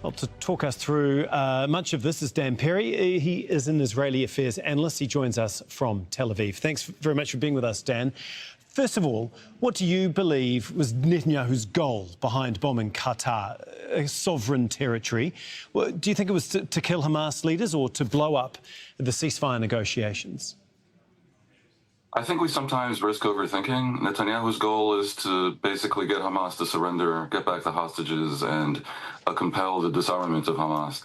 Well, to talk us through much of this is Dan Perry. He is an Israeli affairs analyst. He joins us from Tel Aviv. Thanks very much for being with us, Dan. First of all, what do you believe was Netanyahu's goal behind bombing Qatar, a sovereign territory? Well, do you think it was to kill Hamas leaders or to blow up the ceasefire negotiations? I think we sometimes risk overthinking. Netanyahu's goal is to basically get Hamas to surrender, get back the hostages, and compel the disarmament of Hamas.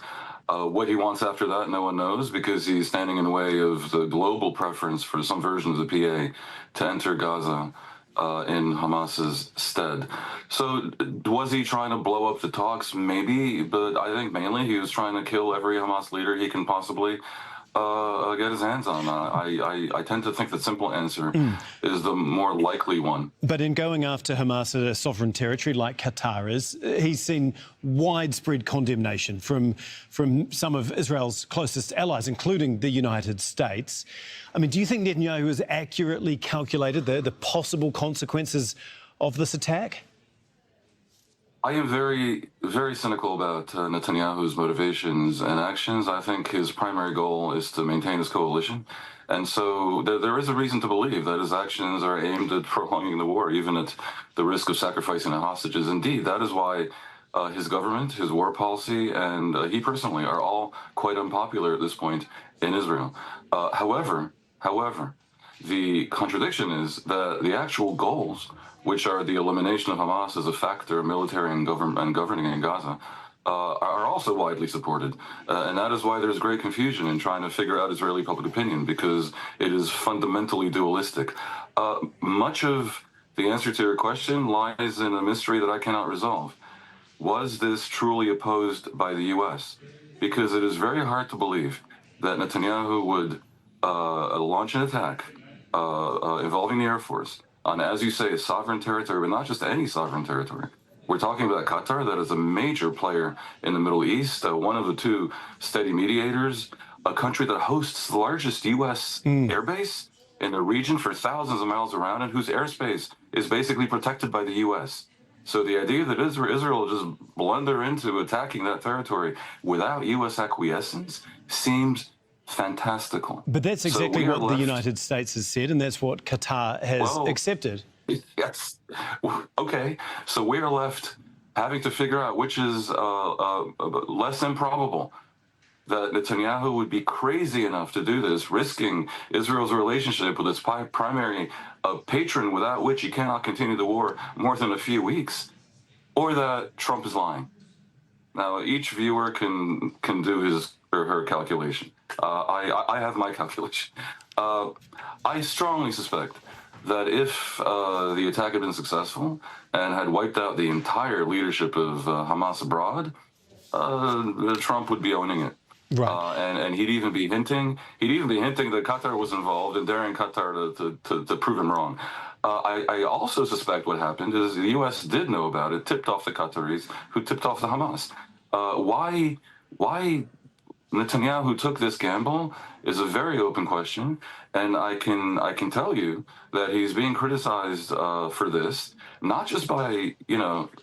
What he wants after that, no one knows, because he's standing in the way of the global preference for some version of the PA to enter Gaza in Hamas's stead. So was he trying to blow up the talks? Maybe, but I think mainly he was trying to kill every Hamas leader he can possibly get his hands on. I tend to think the simple answer is the more likely one. But in going after Hamas at a sovereign territory like Qatar is, he's seen widespread condemnation from some of Israel's closest allies, including the United States. I mean, do you think Netanyahu has accurately calculated the possible consequences of this attack? I am very, very cynical about Netanyahu's motivations and actions. I think his primary goal is to maintain his coalition. And so there is a reason to believe that his actions are aimed at prolonging the war, even at the risk of sacrificing the hostages. Indeed, that is why his government, his war policy, and he personally are all quite unpopular at this point in Israel. However, the contradiction is that the actual goals, which are the elimination of Hamas as a factor, military and governing in Gaza, are also widely supported. And that is why there's great confusion in trying to figure out Israeli public opinion, because it is fundamentally dualistic. Much of the answer to your question lies in a mystery that I cannot resolve. Was this truly opposed by the U.S.? Because it is very hard to believe that Netanyahu would launch an attack involving the Air Force on, as you say, a sovereign territory, but not just any sovereign territory. We're talking about Qatar, that is a major player in the Middle East, one of the two steady mediators, a country that hosts the largest U.S. airbase in the region for thousands of miles around, and whose airspace is basically protected by the U.S. So the idea that Israel will just blunder into attacking that territory without U.S. acquiescence seems fantastical. But that's exactly what the United States has said, and that's what Qatar has accepted. Yes. Okay. So we are left having to figure out which is less improbable. That Netanyahu would be crazy enough to do this, risking Israel's relationship with its primary patron, without which he cannot continue the war more than a few weeks, or that Trump is lying. Now, each viewer can do his or her calculation. I have my calculation. I strongly suspect that if the attack had been successful and had wiped out the entire leadership of Hamas abroad, Trump would be owning it. Right. And he'd even be hinting that Qatar was involved and daring Qatar to prove him wrong. I also suspect what happened is the U.S. did know about it, tipped off the Qataris, who tipped off the Hamas. Why Netanyahu took this gamble is a very open question, and I can tell you that he's being criticized for this, not just by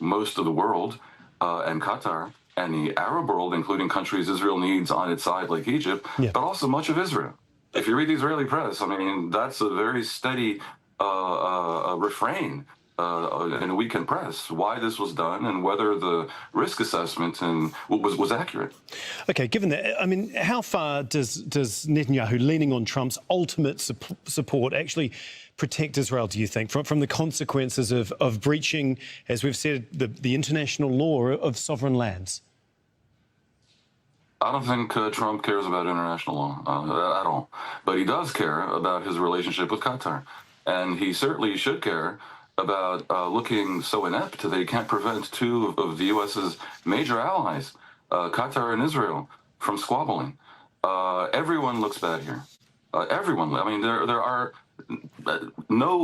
most of the world and Qatar and the Arab world, including countries Israel needs on its side like Egypt, but also much of Israel. If you read the Israeli press, I mean, that's a very steady refrain in a weekend press, why this was done and whether the risk assessment was accurate. Okay, given that, I mean, how far does Netanyahu, leaning on Trump's ultimate support, actually protect Israel, do you think, from the consequences of breaching, as we've said, the international law of sovereign lands? I don't think Trump cares about international law at all, but he does care about his relationship with Qatar, and he certainly should care about looking so inept that he can't prevent two of the U.S.'s major allies, Qatar and Israel, from squabbling. Everyone looks bad here. Everyone. I mean, there are no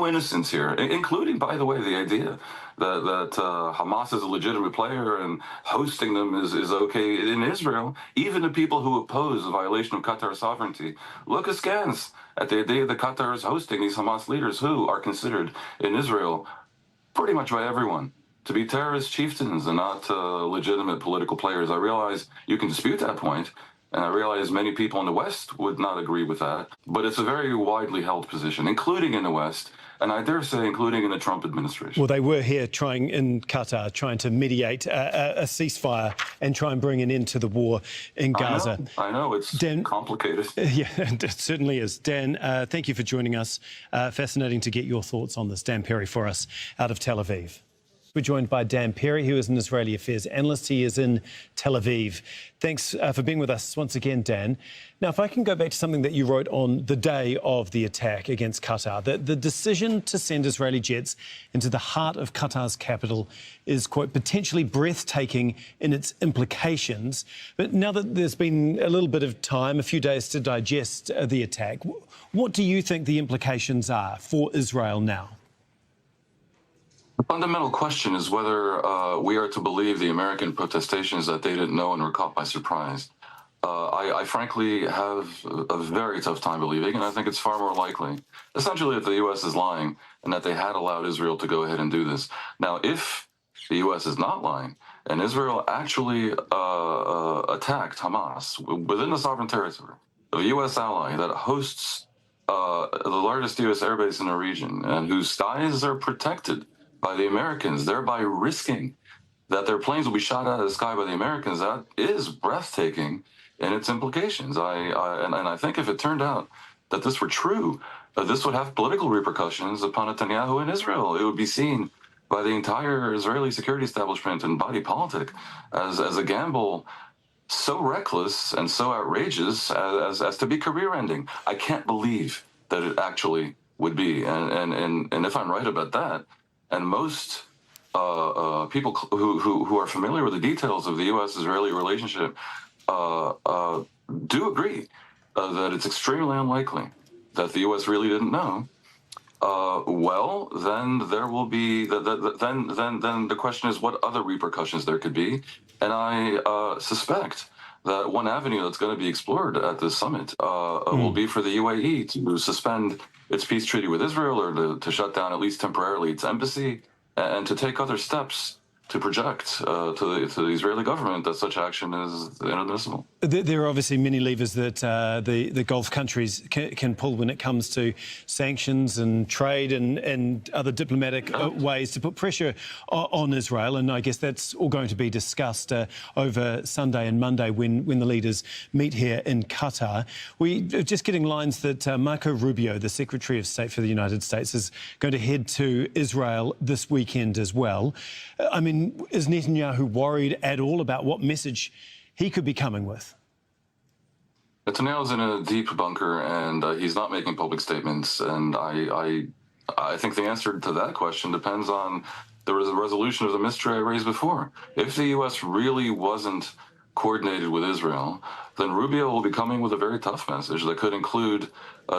innocence here, including, by the way, the idea that Hamas is a legitimate player and hosting them is okay in Israel. Even the people who oppose the violation of Qatar's sovereignty look askance at the idea that Qatar is hosting these Hamas leaders who are considered in Israel pretty much by everyone to be terrorist chieftains and not legitimate political players. I realize you can dispute that point, and I realize many people in the West would not agree with that, but it's a very widely held position, including in the West, and I dare say including in the Trump administration. Well, they were here in Qatar, trying to mediate a ceasefire and try and bring an end to the war in Gaza. I know. It's complicated. Yeah, it certainly is. Dan, thank you for joining us. Fascinating to get your thoughts on this. Dan Perry for us out of Tel Aviv. We're joined by Dan Perry, who is an Israeli affairs analyst. He is in Tel Aviv. Thanks for being with us once again, Dan. Now, if I can go back to something that you wrote on the day of the attack against Qatar, that the decision to send Israeli jets into the heart of Qatar's capital is, quote, potentially breathtaking in its implications. But now that there's been a little bit of time, a few days to digest the attack, what do you think the implications are for Israel now? The fundamental question is whether we are to believe the American protestations that they didn't know and were caught by surprise. I frankly have a very tough time believing, and I think it's far more likely, essentially, that the U.S. is lying and that they had allowed Israel to go ahead and do this. Now, if the U.S. is not lying and Israel actually attacked Hamas within the sovereign territory of a U.S. ally that hosts the largest U.S. airbase in the region and whose skies are protected by the Americans, thereby risking that their planes will be shot out of the sky by the Americans, that is breathtaking in its implications. I think if it turned out that this were true, this would have political repercussions upon Netanyahu in Israel. It would be seen by the entire Israeli security establishment and body politic as a gamble so reckless and so outrageous as to be career-ending. I can't believe that it actually would be. And if I'm right about that, and most people who are familiar with the details of the U.S.-Israeli relationship do agree that it's extremely unlikely that the U.S. really didn't know. Well, then there will be then the question is what other repercussions there could be, and I suspect that one avenue that's going to be explored at this summit will be for the UAE to suspend its peace treaty with Israel, or to shut down, at least temporarily, its embassy, and to take other steps to project to the Israeli government that such action is inadmissible. There are obviously many levers that the Gulf countries can pull when it comes to sanctions and trade and other diplomatic ways to put pressure on Israel. And I guess that's all going to be discussed over Sunday and Monday when the leaders meet here in Qatar. We're just getting lines that Marco Rubio, the Secretary of State for the United States, is going to head to Israel this weekend as well. I mean, is Netanyahu worried at all about what message he could be coming with? Netanyahu's in a deep bunker, and he's not making public statements. And I think the answer to that question depends on the resolution of the mystery I raised before. If the U.S. really wasn't coordinated with Israel, then Rubio will be coming with a very tough message that could include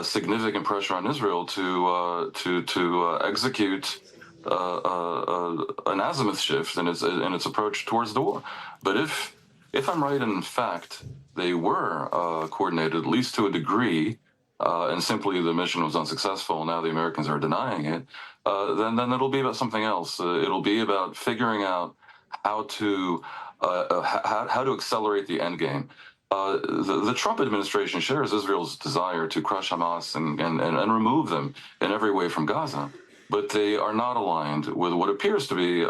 significant pressure on Israel to execute an azimuth shift in its approach towards the war. But if I'm right, in fact, they were coordinated, at least to a degree, and simply the mission was unsuccessful, now the Americans are denying it, then it'll be about something else. It'll be about figuring out how to accelerate the end game. The Trump administration shares Israel's desire to crush Hamas and remove them in every way from Gaza. But they are not aligned with what appears to be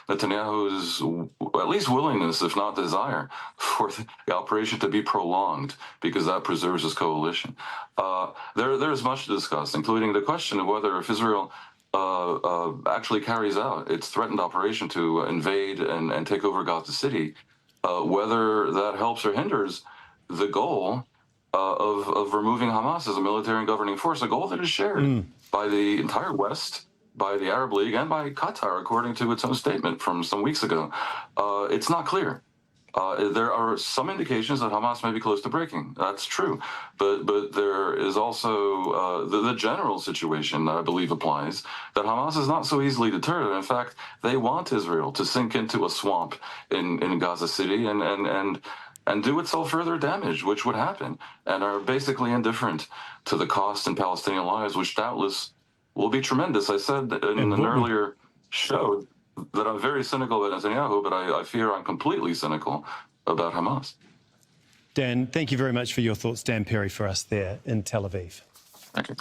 Netanyahu's at least willingness, if not desire, for the operation to be prolonged, because that preserves his coalition. There's much to discuss, including the question of whether if Israel actually carries out its threatened operation to invade and take over Gaza City, whether that helps or hinders the goal of removing Hamas as a military and governing force, a goal that is shared by the entire West, by the Arab League, and by Qatar, according to its own statement from some weeks ago. It's not clear. There are some indications that Hamas may be close to breaking. That's true. But there is also the general situation that I believe applies, that Hamas is not so easily deterred. In fact, they want Israel to sink into a swamp in Gaza City and do itself further damage, which would happen, and are basically indifferent to the cost in Palestinian lives, which doubtless will be tremendous. I said in an earlier show that I'm very cynical about Netanyahu, but I fear I'm completely cynical about Hamas. Dan, thank you very much for your thoughts. Dan Perry for us there in Tel Aviv. Thank you.